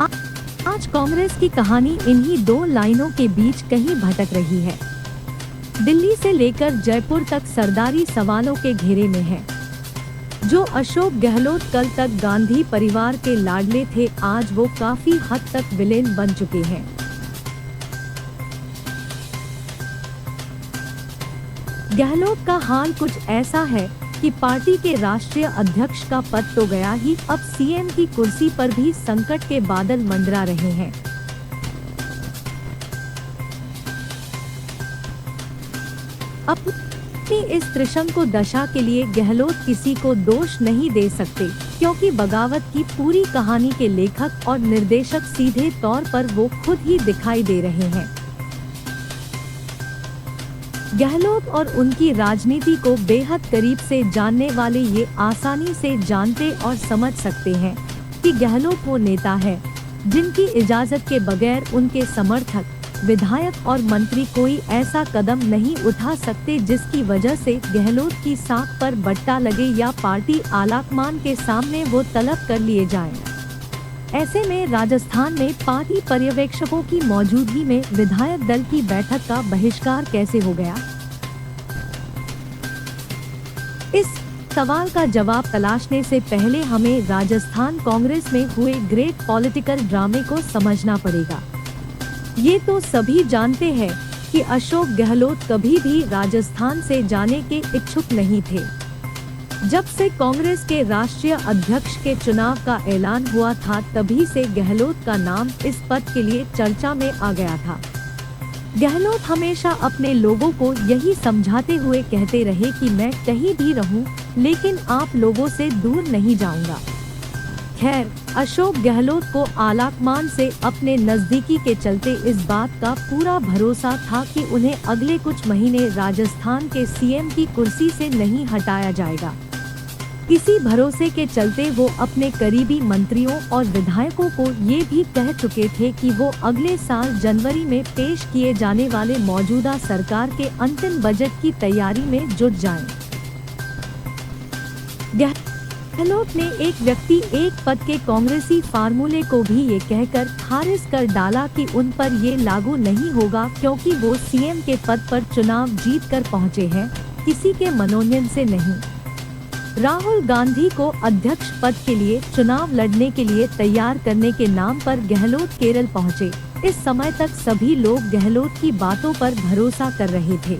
आ- आज कांग्रेस की कहानी इन्हीं दो लाइनों के बीच कहीं भटक रही है। दिल्ली से लेकर जयपुर तक सरदारी सवालों के घेरे में है। जो अशोक गहलोत कल तक गांधी परिवार के लाडले थे, आज वो काफी हद तक विलेन बन चुके हैं। गहलोत का हाल कुछ ऐसा है कि पार्टी के राष्ट्रीय अध्यक्ष का पद तो गया ही, अब सीएम की कुर्सी पर भी संकट के बादल मंडरा रहे हैं। अपनी इस त्रिशंकु दशा के लिए गहलोत किसी को दोष नहीं दे सकते, क्योंकि बगावत की पूरी कहानी के लेखक और निर्देशक सीधे तौर पर वो खुद ही दिखाई दे रहे हैं। गहलोत और उनकी राजनीति को बेहद करीब से जानने वाले ये आसानी से जानते और समझ सकते हैं कि गहलोत वो नेता है जिनकी इजाजत के बगैर उनके समर्थक, विधायक और मंत्री कोई ऐसा कदम नहीं उठा सकते जिसकी वजह से गहलोत की साख पर बट्टा लगे या पार्टी आलाकमान के सामने वो तलब कर लिए जाएं। ऐसे में राजस्थान में पार्टी पर्यवेक्षकों की मौजूदगी में विधायक दल की बैठक का बहिष्कार कैसे हो गया? इस सवाल का जवाब तलाशने से पहले हमें राजस्थान कांग्रेस में हुए ग्रेट पॉलिटिकल ड्रामे को समझना पड़ेगा। ये तो सभी जानते हैं कि अशोक गहलोत कभी भी राजस्थान से जाने के इच्छुक नहीं थे। जब से कांग्रेस के राष्ट्रीय अध्यक्ष के चुनाव का ऐलान हुआ था, तभी से गहलोत का नाम इस पद के लिए चर्चा में आ गया था। गहलोत हमेशा अपने लोगों को यही समझाते हुए कहते रहे कि मैं कहीं भी रहूं, लेकिन आप लोगों से दूर नहीं जाऊंगा। खैर, अशोक गहलोत को आलाकमान से अपने नजदीकी के चलते इस बात का पूरा भरोसा था कि उन्हें अगले कुछ महीने राजस्थान के सीएम की कुर्सी से नहीं हटाया जाएगा। इसी भरोसे के चलते वो अपने करीबी मंत्रियों और विधायकों को ये भी कह चुके थे कि वो अगले साल जनवरी में पेश किए जाने वाले मौजूदा सरकार के अंतिम बजट की तैयारी में जुट जाएं। गहलोत ने एक व्यक्ति एक पद के कांग्रेसी फार्मूले को भी ये कहकर खारिज कर डाला कि उन पर ये लागू नहीं होगा, क्योंकि वो सीएम के पद पर चुनाव जीत कर पहुँचे हैं, किसी के मनोनयन से नहीं। राहुल गांधी को अध्यक्ष पद के लिए चुनाव लड़ने के लिए तैयार करने के नाम पर गहलोत केरल पहुंचे। इस समय तक सभी लोग गहलोत की बातों पर भरोसा कर रहे थे,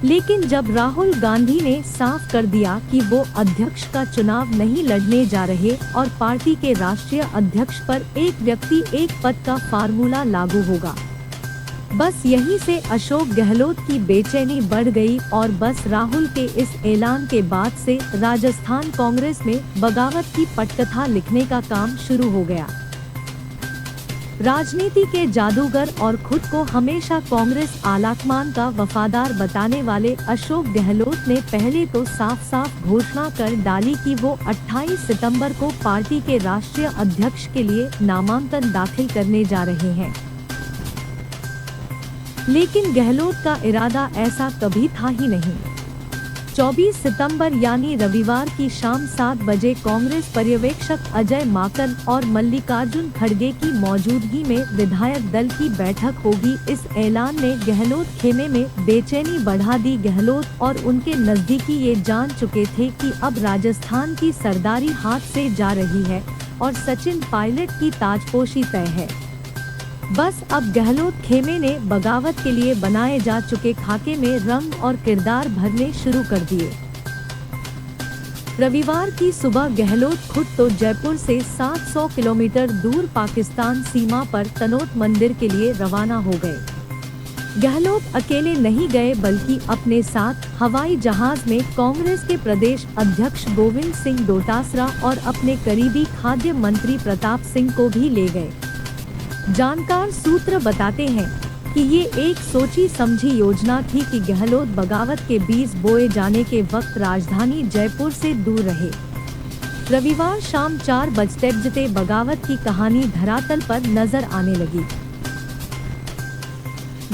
लेकिन जब राहुल गांधी ने साफ कर दिया कि वो अध्यक्ष का चुनाव नहीं लड़ने जा रहे और पार्टी के राष्ट्रीय अध्यक्ष पर एक व्यक्ति एक पद का फार्मूला लागू होगा, बस यहीं से अशोक गहलोत की बेचैनी बढ़ गई और बस राहुल के इस ऐलान के बाद से राजस्थान कांग्रेस में बगावत की पटकथा लिखने का काम शुरू हो गया। राजनीति के जादूगर और खुद को हमेशा कांग्रेस आलाकमान का वफादार बताने वाले अशोक गहलोत ने पहले तो साफ साफ घोषणा कर डाली कि वो 28 सितंबर को पार्टी के राष्ट्रीय अध्यक्ष के लिए नामांकन दाखिल करने जा रहे हैं। लेकिन गहलोत का इरादा ऐसा कभी था ही नहीं। 24 सितंबर यानी रविवार की शाम 7 बजे कांग्रेस पर्यवेक्षक अजय माकन और मल्लिकार्जुन खड़गे की मौजूदगी में विधायक दल की बैठक होगी। इस ऐलान ने गहलोत खेमे में बेचैनी बढ़ा दी। गहलोत और उनके नजदीकी ये जान चुके थे कि अब राजस्थान की सरदारी हाथ से जा रही है और सचिन पायलट की ताजपोशी तय है। बस अब गहलोत खेमे ने बगावत के लिए बनाए जा चुके खाके में रंग और किरदार भरने शुरू कर दिए। रविवार की सुबह गहलोत खुद तो जयपुर से 700 किलोमीटर दूर पाकिस्तान सीमा पर तनोट मंदिर के लिए रवाना हो गए। गहलोत अकेले नहीं गए, बल्कि अपने साथ हवाई जहाज में कांग्रेस के प्रदेश अध्यक्ष गोविंद सिंह डोटासरा और अपने करीबी खाद्य मंत्री प्रताप सिंह को भी ले गए। जानकार सूत्र बताते हैं कि ये एक सोची समझी योजना थी कि गहलोत बगावत के बीज बोए जाने के वक्त राजधानी जयपुर से दूर रहे। रविवार शाम 4 बजते बगावत की कहानी धरातल पर नजर आने लगी।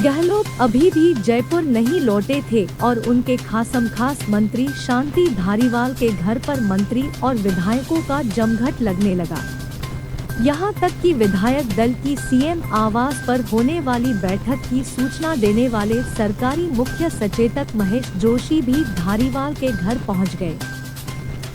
गहलोत अभी भी जयपुर नहीं लौटे थे और उनके खासमखास मंत्री शांति धारीवाल के घर पर मंत्री और विधायकों का जमघट लगने लगा। यहाँ तक कि विधायक दल की सीएम आवास पर होने वाली बैठक की सूचना देने वाले सरकारी मुख्य सचेतक महेश जोशी भी धारीवाल के घर पहुँच गए।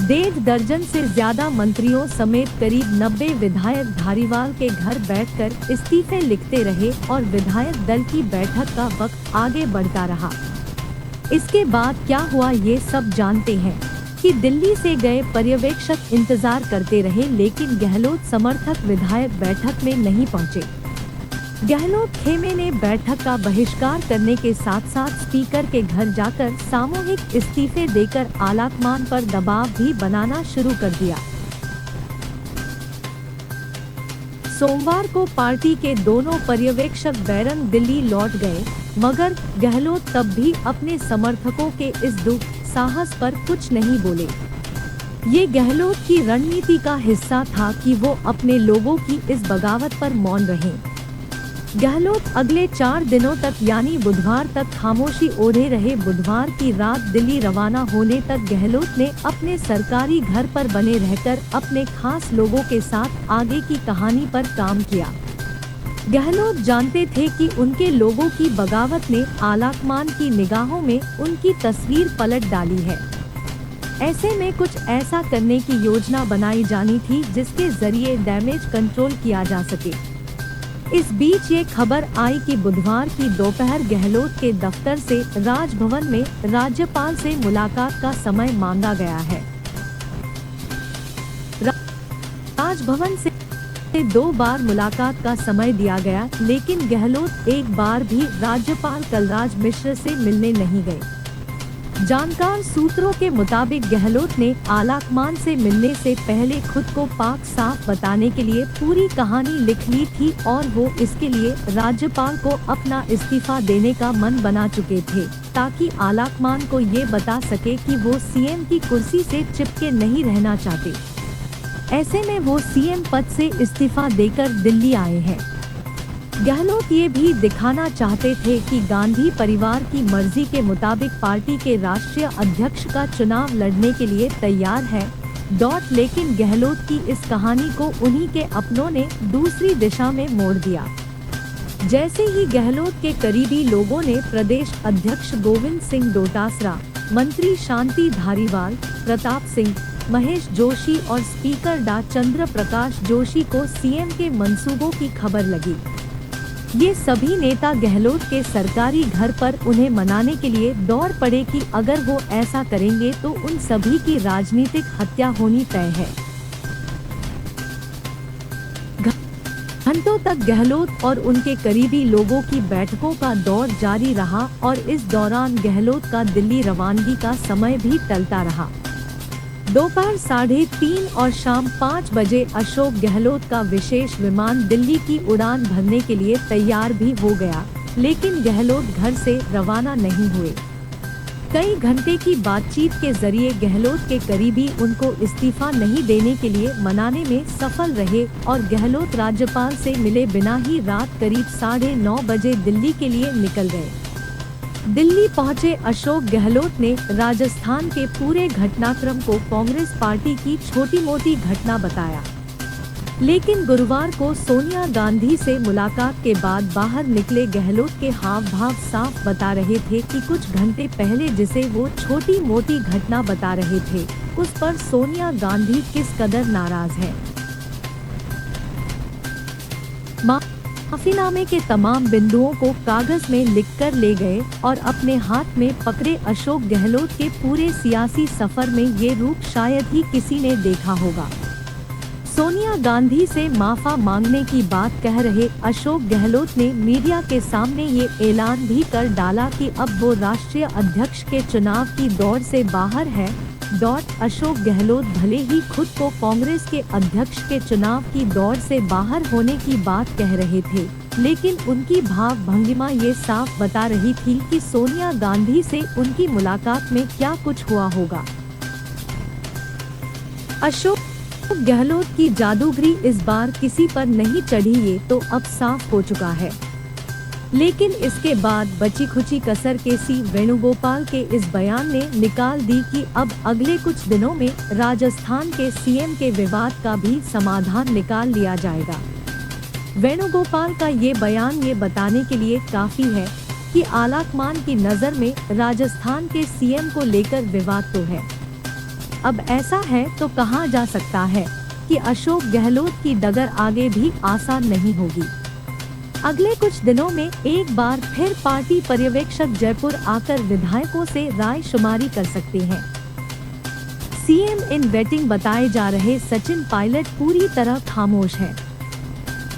1.5 दर्जन से ज्यादा मंत्रियों समेत करीब 90 विधायक धारीवाल के घर बैठकर इस्तीफे लिखते रहे और विधायक दल की बैठक का वक्त आगे बढ़ता रहा। इसके बाद क्या हुआ ये सब जानते हैं कि दिल्ली से गए पर्यवेक्षक इंतजार करते रहे, लेकिन गहलोत समर्थक विधायक बैठक में नहीं पहुंचे। गहलोत खेमे ने बैठक का बहिष्कार करने के साथ साथ स्पीकर के घर जाकर सामूहिक इस्तीफे देकर आलाकमान पर दबाव भी बनाना शुरू कर दिया। सोमवार को पार्टी के दोनों पर्यवेक्षक बैरंग दिल्ली लौट गए, मगर गहलोत तब भी अपने समर्थकों के इस दुख साहस पर कुछ नहीं बोले। ये गहलोत की रणनीति का हिस्सा था कि वो अपने लोगों की इस बगावत पर मौन रहें। गहलोत अगले 4 दिनों तक यानी बुधवार तक खामोशी ओढ़े रहे। बुधवार की रात दिल्ली रवाना होने तक गहलोत ने अपने सरकारी घर पर बने रहकर अपने खास लोगों के साथ आगे की कहानी पर काम किया। गहलोत जानते थे कि उनके लोगों की बगावत ने आलाकमान की निगाहों में उनकी तस्वीर पलट डाली है। ऐसे में कुछ ऐसा करने की योजना बनाई जानी थी जिसके जरिए डैमेज कंट्रोल किया जा सके। इस बीच ये खबर आई कि बुधवार की दोपहर गहलोत के दफ्तर से राजभवन में राज्यपाल से मुलाकात का समय मांगा गया है। राजभवन से 2 बार मुलाकात का समय दिया गया, लेकिन गहलोत एक बार भी राज्यपाल कलराज मिश्र से मिलने नहीं गए। जानकार सूत्रों के मुताबिक गहलोत ने आलाकमान से मिलने से पहले खुद को पाक साफ बताने के लिए पूरी कहानी लिख ली थी और वो इसके लिए राज्यपाल को अपना इस्तीफा देने का मन बना चुके थे, ताकि आलाकमान को ये बता सके कि वो सीएम की कुर्सी से चिपके नहीं रहना चाहते। ऐसे में वो सीएम पद से इस्तीफा देकर दिल्ली आए हैं। गहलोत ये भी दिखाना चाहते थे कि गांधी परिवार की मर्जी के मुताबिक पार्टी के राष्ट्रीय अध्यक्ष का चुनाव लड़ने के लिए तैयार है। लेकिन गहलोत की इस कहानी को उन्हीं के अपनों ने दूसरी दिशा में मोड़ दिया। जैसे ही गहलोत के करीबी लोगों ने प्रदेश अध्यक्ष गोविंद सिंह डोटासरा, मंत्री शांति धारीवाल, प्रताप सिंह, महेश जोशी और स्पीकर डा चंद्र प्रकाश जोशी को सीएम के मंसूबों की खबर लगी, ये सभी नेता गहलोत के सरकारी घर पर उन्हें मनाने के लिए दौड़ पड़े कि अगर वो ऐसा करेंगे तो उन सभी की राजनीतिक हत्या होनी तय है। घंटों तक गहलोत और उनके करीबी लोगों की बैठकों का दौर जारी रहा और इस दौरान गहलोत का दिल्ली रवानगी का समय भी टलता रहा। दोपहर 3:30 और शाम 5 बजे अशोक गहलोत का विशेष विमान दिल्ली की उड़ान भरने के लिए तैयार भी हो गया, लेकिन गहलोत घर से रवाना नहीं हुए। कई घंटे की बातचीत के जरिए गहलोत के करीबी उनको इस्तीफा नहीं देने के लिए मनाने में सफल रहे और गहलोत राज्यपाल से मिले बिना ही रात करीब 9:30 बजे दिल्ली के लिए निकल गए। दिल्ली पहुंचे अशोक गहलोत ने राजस्थान के पूरे घटनाक्रम को कांग्रेस पार्टी की छोटी मोटी घटना बताया, लेकिन गुरुवार को सोनिया गांधी से मुलाकात के बाद बाहर निकले गहलोत के हाव भाव साफ बता रहे थे कि कुछ घंटे पहले जिसे वो छोटी मोटी घटना बता रहे थे, उस पर सोनिया गांधी किस कदर नाराज है। माफीनामे के तमाम बिंदुओं को कागज में लिखकर ले गए और अपने हाथ में पकड़े अशोक गहलोत के पूरे सियासी सफर में ये रूप शायद ही किसी ने देखा होगा। सोनिया गांधी से माफा मांगने की बात कह रहे अशोक गहलोत ने मीडिया के सामने ये ऐलान भी कर डाला कि अब वो राष्ट्रीय अध्यक्ष के चुनाव की दौड़ से बाहर है। अशोक गहलोत भले ही खुद को कांग्रेस के अध्यक्ष के चुनाव की दौड़ से बाहर होने की बात कह रहे थे, लेकिन उनकी भाव भंगिमा ये साफ बता रही थी कि सोनिया गांधी से उनकी मुलाकात में क्या कुछ हुआ होगा। अशोक गहलोत की जादूगरी इस बार किसी पर नहीं चढ़ी, ये तो अब साफ हो चुका है। लेकिन इसके बाद बची खुची कसर केसी वेणुगोपाल के इस बयान ने निकाल दी कि अब अगले कुछ दिनों में राजस्थान के सीएम के विवाद का भी समाधान निकाल लिया जाएगा। वेणुगोपाल का ये बयान ये बताने के लिए काफी है कि आलाकमान की नजर में राजस्थान के सीएम को लेकर विवाद तो है। अब ऐसा है तो कहा जा सकता है कि अशोक गहलोत की डगर आगे भी आसान नहीं होगी। अगले कुछ दिनों में एक बार फिर पार्टी पर्यवेक्षक जयपुर आकर विधायकों से राय शुमारी कर सकते हैं। सीएम इन वेटिंग बताए जा रहे सचिन पायलट पूरी तरह खामोश हैं।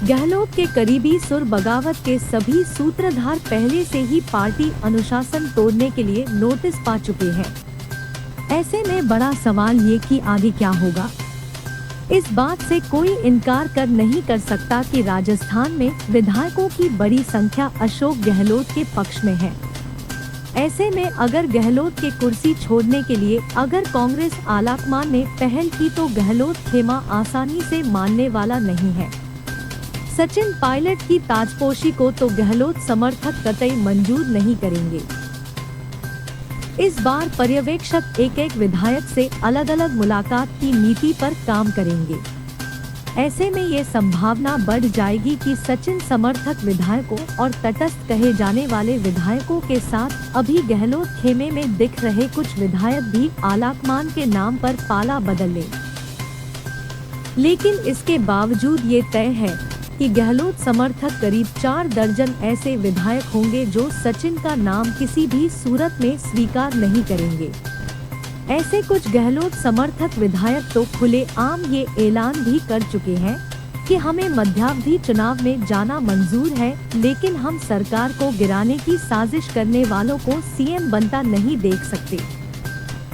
गहलोत के करीबी सुर बगावत के सभी सूत्रधार पहले से ही पार्टी अनुशासन तोड़ने के लिए नोटिस पा चुके हैं। ऐसे में बड़ा सवाल ये कि आगे क्या होगा। इस बात से कोई इनकार कर नहीं कर सकता कि राजस्थान में विधायकों की बड़ी संख्या अशोक गहलोत के पक्ष में है। ऐसे में अगर गहलोत के कुर्सी छोड़ने के लिए अगर कांग्रेस आलाकमान ने पहल की तो गहलोत खेमा आसानी से मानने वाला नहीं है। सचिन पायलट की ताजपोशी को तो गहलोत समर्थक कतई मंजूर नहीं करेंगे। इस बार पर्यवेक्षक एक एक विधायक से अलग अलग मुलाकात की नीति पर काम करेंगे। ऐसे में ये संभावना बढ़ जाएगी कि सचिन समर्थक विधायकों और तटस्थ कहे जाने वाले विधायकों के साथ अभी गहलोत खेमे में दिख रहे कुछ विधायक भी आलाकमान के नाम पर पाला बदल लें। लेकिन इसके बावजूद ये तय है कि गहलोत समर्थक करीब 4 दर्जन ऐसे विधायक होंगे जो सचिन का नाम किसी भी सूरत में स्वीकार नहीं करेंगे। ऐसे कुछ गहलोत समर्थक विधायक तो खुलेआम ये ऐलान भी कर चुके हैं कि हमें मध्यावधि चुनाव में जाना मंजूर है, लेकिन हम सरकार को गिराने की साजिश करने वालों को सीएम बनता नहीं देख सकते।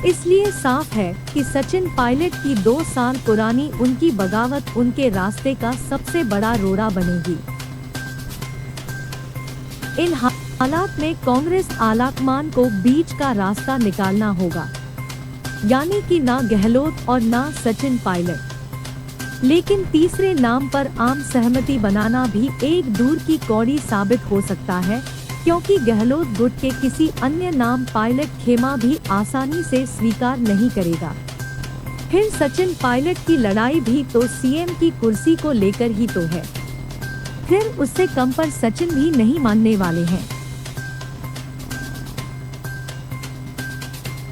इसलिए साफ है कि सचिन पायलट की 2 साल पुरानी उनकी बगावत उनके रास्ते का सबसे बड़ा रोड़ा बनेगी। इन हालात में कांग्रेस आलाकमान को बीच का रास्ता निकालना होगा, यानी कि ना गहलोत और ना सचिन पायलट। लेकिन तीसरे नाम पर आम सहमति बनाना भी एक दूर की कौड़ी साबित हो सकता है, क्योंकि गहलोत गुट के किसी अन्य नाम पायलट खेमा भी आसानी से स्वीकार नहीं करेगा। फिर सचिन पायलट की लड़ाई भी तो सीएम की कुर्सी को लेकर ही तो है, फिर उससे कम पर सचिन भी नहीं मानने वाले हैं।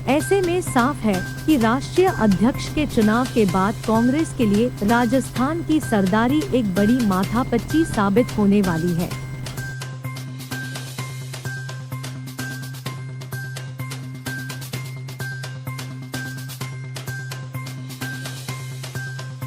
ऐसे में साफ है कि राष्ट्रीय अध्यक्ष के चुनाव के बाद कांग्रेस के लिए राजस्थान की सरदारी एक बड़ी माथापच्ची साबित होने वाली है।